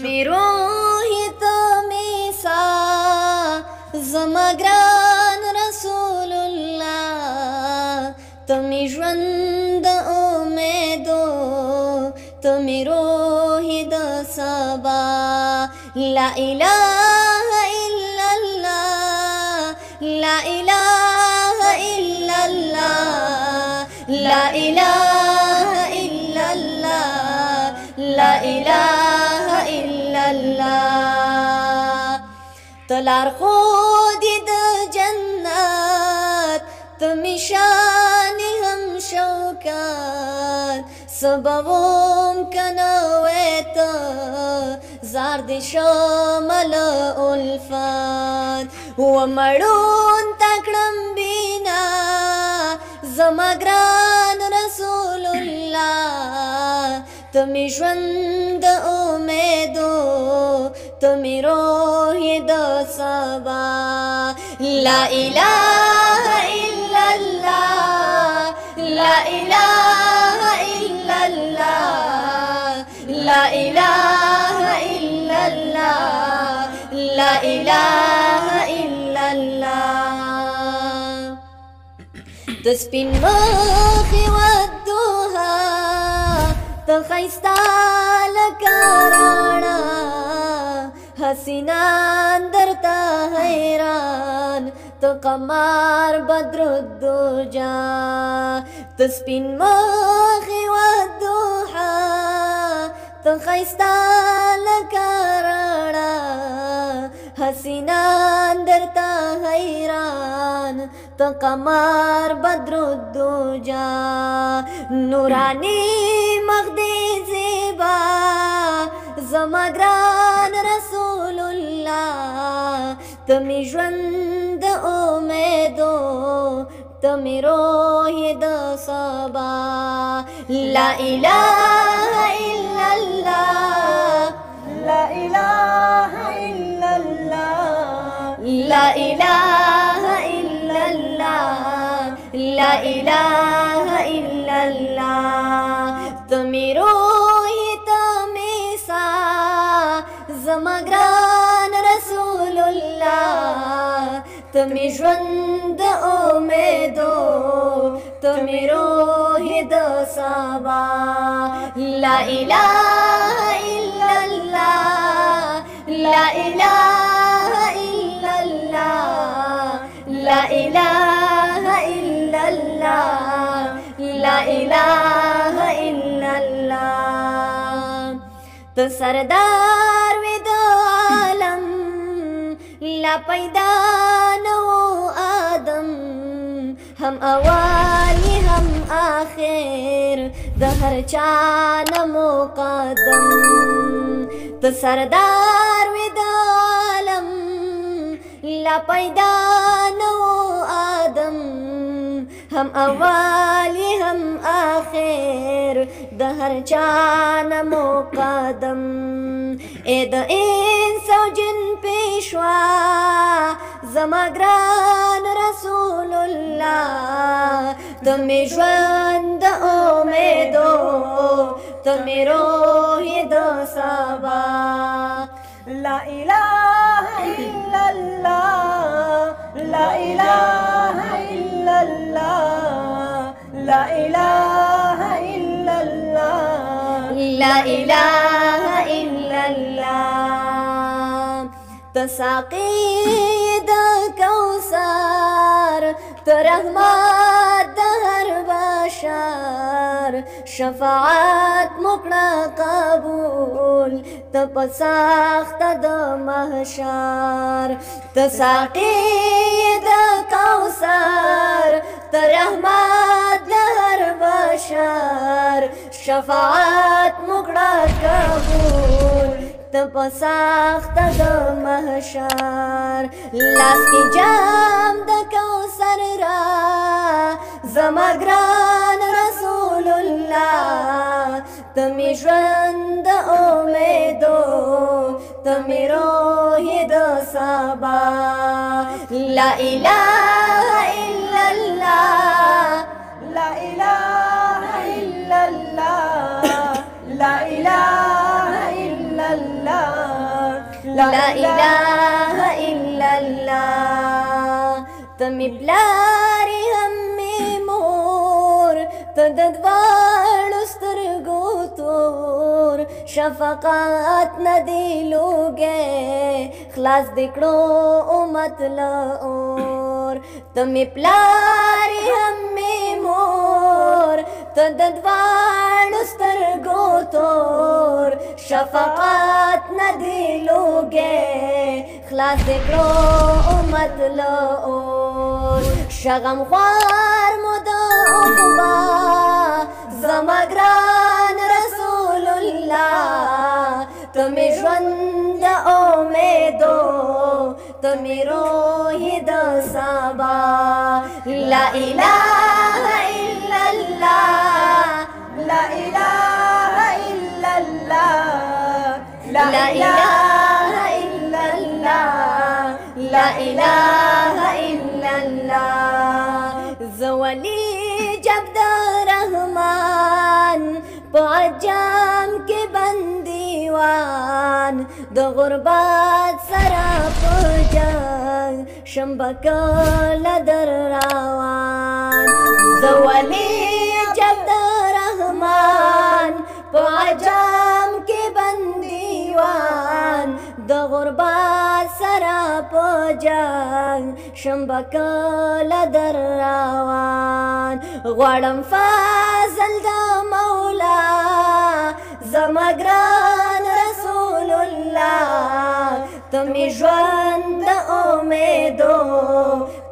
می روحیت می سا زمگران رسول الله تمی ژوند امیدو تمی روحی د سبا لا اله الا الله لا اله الا الله لا اله الا الله لا اله الا الله تلار خودی د جنت تمی شانی هم شوکت سببوم کنویت زارد شمل الفت ومړون تکړم بینا زمگران رسول الله تمی ژوند امیدو تمی روحی د سبا لا اله الا الله لا اله الا الله لا اله الا الله لا اله الا الله تسپین مخی ودوها تخیستا لکرانا حسینان درتا حیران تو قمر بدر الدجا تسپین مخی ودوها تخیستا لکرانا حسینان درتا حیران تو قمر بدر الدجا نورانی مغدی زیبا زمگران رسول الله تمی ژوند امیدو تمی روحی د سبا لا اله الا الله لا اله الا الله لا اله الا الله لا اله الا الله تمی روحی تمی سا زمگران رسول الله تمی ژوند امیدو تمی روحی د سبا لا اله الا الله لا اله الا الله لا اله الا الله لا اله الا الله تو سردار وی د عالم لا پیدا نو آدم هم اوالی هم آخر د هر چا نه مقدم تو سردار وی د عالم لا پیدا نو آدم هم اوالی هم آخر د هر چا نه مقدم اے د انس او جن پیشوا زمگران رسول الله تمی ژوند امیدو تمی روحی د سبا لا اله الا الله لا اله الا الله لا اله الا الله لا اله الا الله تساقی د کوثر ترحمت د هر بشر شفاعت مکړه قبول تپساخت د محشر تساقی د کوثر ترحمت د هر بشر شفاعت مکړه قبول تپساخت د محشر لاس کی جام د کوثر را زمگران رسول الله تمی ژوند امیدو تمی روحی د سبا لا اله الا الله لا اله الا الله لا اله الا الله لا إله إلا الله تمي بلاري همي مور تددوارو سترگو تور شفقات ندی لوگے خلاص دکڑو امت لور تمي بلاري همي مور تددوارو سترگو تور شفقات ندی لوگے خلاص دکڑو امت لور شغم خوار مدو عقبا زمگران رسول اللہ تمی ژوند امیدو تمی روحی د سبا لا الہ الا اللہ لا الہ الا اللہ لا الہ الا اللہ لا الہ الا اللہ زولی جب دا رحمان پاجام کے بندیوان د غربات سرا پجان شمبکل در راوان زولی جب دا رحمان پاجام کے بندیوان د غربات سرا پجان شمبکل در راوان غوړم فضل د مولا زمگران رسول الله تمی ژوند امیدو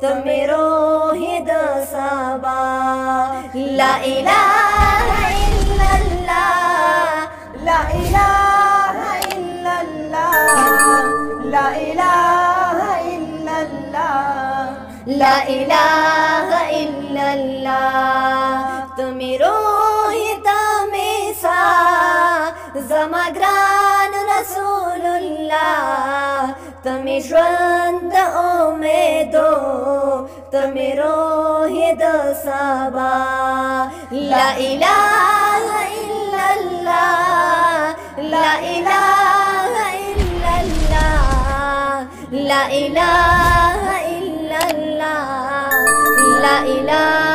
تمی روحی د سبا لا الہ الا اللہ لا الہ الا اللہ لا الہ الا اللہ لا الہ الا اللہ تمی روحی تمی سا زمگران رسول اللہ تمی ژوند امیدو تمی روحی د سبا لا الہ الا اللہ لا الہ الا اللہ لا الہ الا اللہ لا الہ